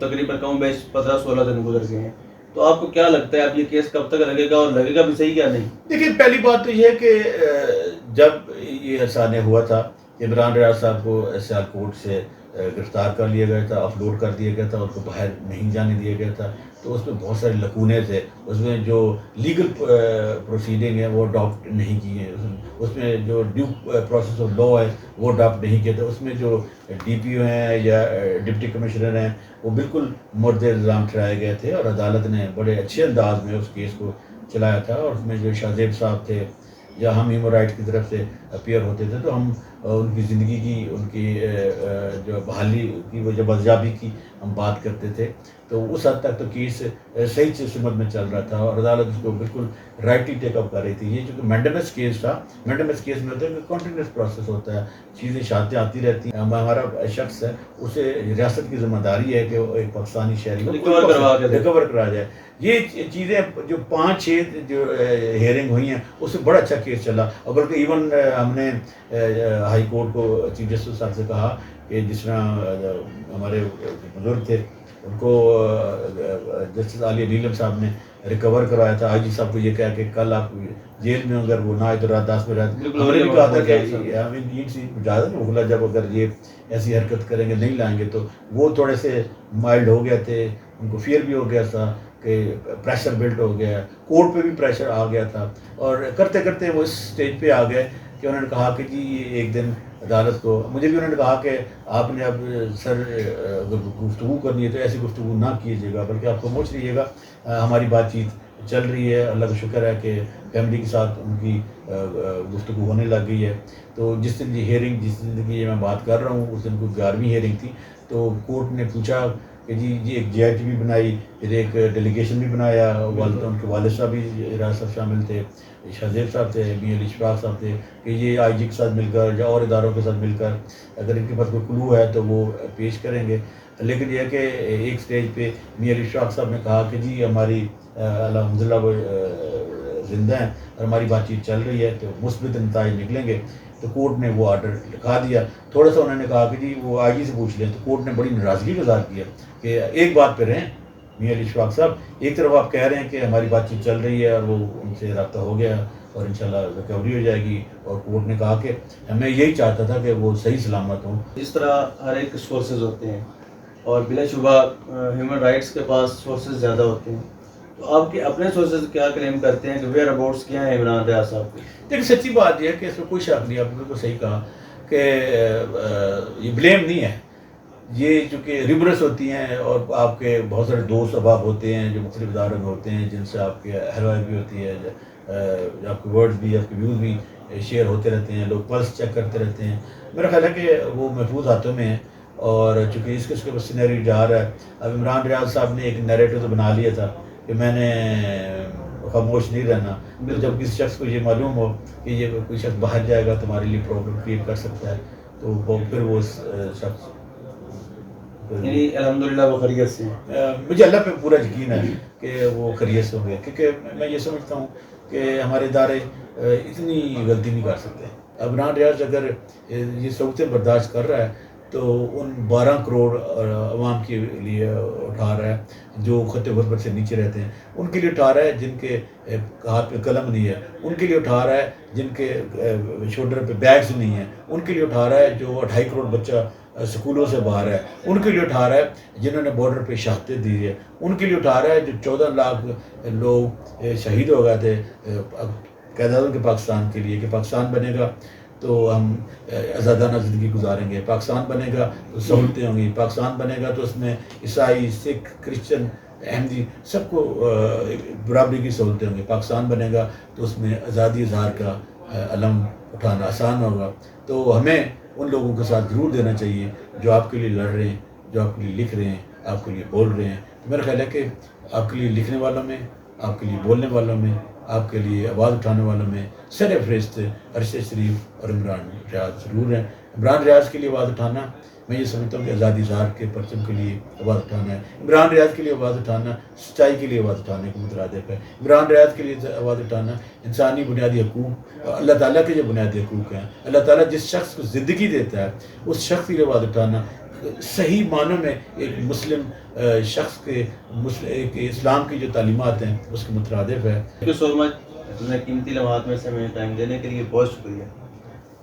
تقریباً کم بیش 15-16 دن گزر گئے ہیں. تو آپ کو کیا لگتا ہے اب یہ کیس کب تک لگے گا اور لگے گا بھی صحیح کیا نہیں؟ دیکھیے پہلی بات تو یہ ہے کہ جب یہ حادثہ ہوا تھا عمران ریاض صاحب کو سیال کوٹ سے گرفتار کر لیا گیا تھا, آف لوڈ کر دیا گیا تھا, ان کو باہر نہیں جانے دیا گیا تھا, تو اس میں بہت سارے لکونے تھے, اس میں جو لیگل پروسیڈنگ ہے وہ اڈاپٹ نہیں کی ہیں, اس میں جو ڈیو پروسیس آف لا ہے وہ اڈاپٹ نہیں کیا تھا, اس میں جو ڈی پی او ہیں یا ڈپٹی کمشنر ہیں وہ بالکل مرد الزام ٹھہرائے گئے تھے, اور عدالت نے بڑے اچھے انداز میں اس کیس کو چلایا تھا. اور اس میں جو شاہ زیب صاحب تھے یا ہم ہیومن رائٹس کی طرف سے اپیئر ہوتے تھے, تو ہم ان کی زندگی کی, ان کی جو بحالی کی وہ جب ارزیابی کی ہم بات کرتے تھے, تو اس حد تک تو کیس صحیح سمت میں چل رہا تھا اور عدالت اس کو بالکل رائٹلی ٹیک اپ کر رہی تھی. یہ چونکہ مینڈمس کیس تھا, مینڈمس کیس میں ہوتا ہے کہ کنٹینیوس پروسیس ہوتا ہے, چیزیں شادیں آتی رہتی ہیں. ہمارا شخص ہے, اسے ریاست کی ذمہ داری ہے کہ وہ ایک پاکستانی شہری ریکور کرا جائے. یہ چیزیں جو 5-6 جو ہیئرنگ ہوئی ہیں اس سے بڑا اچھا کیس چلا, اور بلکہ ایون ہم نے ہائی کورٹ کو چیف جسٹس صاحب سے کہا کہ جس طرح ہمارے بزرگ تھے ان کو جسٹس علی نیلم صاحب نے ریکور کروایا تھا, آئی جی صاحب کو یہ کہا کہ کل آپ جیل میں اگر وہ نہ آئے تو رات 10 میں رہتے, ہم نے بھی کہا تھا کہ ہمیں یہ سی اجازت ہوگا جب اگر یہ ایسی حرکت کریں گے نہیں لائیں گے, تو وہ تھوڑے سے مائلڈ ہو گئے تھے, ان کو فیئر بھی ہو گیا تھا کہ پریشر بلٹ ہو گیا, کورٹ پہ بھی پریشر آ گیا تھا, اور کرتے کرتے وہ اس سٹیج پہ آ گئے کہ انہوں نے کہا کہ جی ایک دن عدالت کو, مجھے بھی انہوں نے کہا کہ آپ نے اب سر گفتگو کرنی ہے تو ایسی گفتگو نہ کیجیے گا, بلکہ آپ خاموش رہیے گا, ہماری بات چیت چل رہی ہے, اللہ کا شکر ہے کہ فیملی کے ساتھ ان کی گفتگو ہونے لگ گئی ہے. تو جس دن یہ ہیئرنگ, جس دن کی میں بات کر رہا ہوں, اس دن کو 11ویں ہیئرنگ تھی, تو کورٹ نے پوچھا کہ جی ایک جی آئی ٹی بھی بنائی, پھر ایک ڈیلیگیشن بھی بنایا, ان کے والد صاحب بھی راج صاحب شامل تھے, شاہ زیب صاحب تھے, میاں علی اشفاق صاحب تھے, کہ یہ آئی جی کے ساتھ مل کر یا اور اداروں کے ساتھ مل کر اگر ان کے پاس کوئی کلو ہے تو وہ پیش کریں گے. لیکن یہ کہ ایک سٹیج پہ میاں علی اشفاق صاحب نے کہا کہ جی ہماری الحمدللہ وہ زندہ ہیں اور ہماری بات چیت چل رہی ہے, تو مثبت نتائج نکلیں گے. تو کورٹ نے وہ آرڈر لکھا دیا. تھوڑا سا انہوں نے کہا کہ جی وہ آئی جی سے پوچھ لیں, تو کورٹ نے بڑی ناراضگی کا اظہار کیا کہ ایک بات پہ رہیں میاں علی اشفاق صاحب, ایک طرف آپ کہہ رہے ہیں کہ ہماری بات چیت چل رہی ہے اور وہ ان سے رابطہ ہو گیا اور انشاءاللہ ریکوری ہو جائے گی, اور کورٹ نے کہا کہ میں یہی چاہتا تھا کہ وہ صحیح سلامت ہوں. جس طرح ہر ایک سورسز ہوتے ہیں اور بلا شبہ ہیومن رائٹس کے پاس سورسز زیادہ ہوتے ہیں, تو آپ کے اپنے سورسز کیا کلیم کرتے ہیں کہ ویئر اباؤٹس کیا ہیں عمران ریاض صاحب کے؟ دیکھیں سچی بات یہ ہے کہ اس میں کوئی شک نہیں, آپ نے بالکل صحیح کہا کہ یہ بلیم نہیں ہے, یہ چونکہ ریبرس ہوتی ہیں اور آپ کے بہت سارے دوست احباب ہوتے ہیں جو مختلف اداروں میں ہوتے ہیں جن سے آپ کے ہیلوائے بھی ہوتی ہے, آپ کے ورڈز بھی, آپ کے ویوز بھی شیئر ہوتے رہتے ہیں, لوگ پلس چیک کرتے رہتے ہیں. میرا خیال ہے کہ وہ محفوظ ہاتھوں میں ہیں, اور چونکہ اس کے بس سینیریو جا رہا ہے. اب عمران ریاض صاحب نے ایک نیریٹو تو بنا لیا تھا کہ میں نے خاموش نہیں رہنا, جب کسی شخص کو یہ معلوم ہو کہ یہ کوئی شخص باہر جائے گا تمہارے لیے پرابلم کریٹ کر سکتا ہے, تو پھر وہ شخص یعنی الحمدللہ وہ خیریت سے ہیں. مجھے اللہ پہ پورا یقین ہے کہ وہ خیریت سے ہوں گے, کیونکہ میں یہ سمجھتا ہوں کہ ہمارے ادارے اتنی غلطی نہیں کر سکتے. عمران ریاض اگر یہ صورتیں برداشت کر رہا ہے تو ان 12 کروڑ عوام کے لیے اٹھا رہا ہے جو خط غربت سے نیچے رہتے ہیں, ان کے لیے اٹھا رہا ہے جن کے ہاتھ پہ قلم نہیں ہے, ان کے لیے اٹھا رہا ہے جن کے شولڈر پہ بیگز نہیں ہیں, ان کے لیے اٹھا رہا ہے جو 2.5 کروڑ بچہ سکولوں سے باہر ہے, ان کے لیے اٹھا رہا ہے جنہوں نے بارڈر پہ شہادتیں دی ہے, ان کے لیے اٹھا رہا ہے جو 14 لاکھ لوگ شہید ہو گئے تھے قائد اعظم کے پاکستان کے لیے, کہ پاکستان بنے گا تو ہم آزادانہ زندگی گزاریں گے, پاکستان بنے گا تو سہولتیں ہوں گی, پاکستان بنے گا تو اس میں عیسائی, سکھ, کرسچن, احمدی سب کو برابری کی سہولتیں ہوں گی, پاکستان بنے گا تو اس میں آزادی اظہار کا علم اٹھانا آسان ہوگا. تو ہمیں ان لوگوں کے ساتھ ضرور دینا چاہیے جو آپ کے لیے لڑ رہے ہیں, جو آپ کے لیے لکھ رہے ہیں, آپ کے لیے بول رہے ہیں. تو میرا خیال ہے کہ آپ کے لیے لکھنے والوں میں, آپ کے لیے بولنے والوں میں, آپ کے لیے آواز اٹھانے والوں میں سر فہرست ارشد شریف اور عمران ریاض ضرور ہیں. عمران ریاض کے لیے آواز اٹھانا, میں یہ سمجھتا ہوں کہ آزادی اظہار کے پرچم کے لیے آواز اٹھانا ہے. عمران ریاض کے لیے آواز اٹھانا سچائی کے لیے آواز اٹھانے کو مترادف ہے. عمران ریاض کے لیے آواز اٹھانا انسانی بنیادی حقوق, اللہ تعالیٰ کے جو بنیادی حقوق ہیں, اللہ تعالیٰ جس شخص کو زندگی دیتا ہے اس شخص کی آواز اٹھانا صحیح معنوں میں ایک مسلم شخص کے ایک اسلام کی جو تعلیمات ہیں اس کے مترادف ہے. تھینک یو سو مچ. اپنے قیمتی لمحات میں سے ہمیں ٹائم دینے کے لیے بہت شکریہ.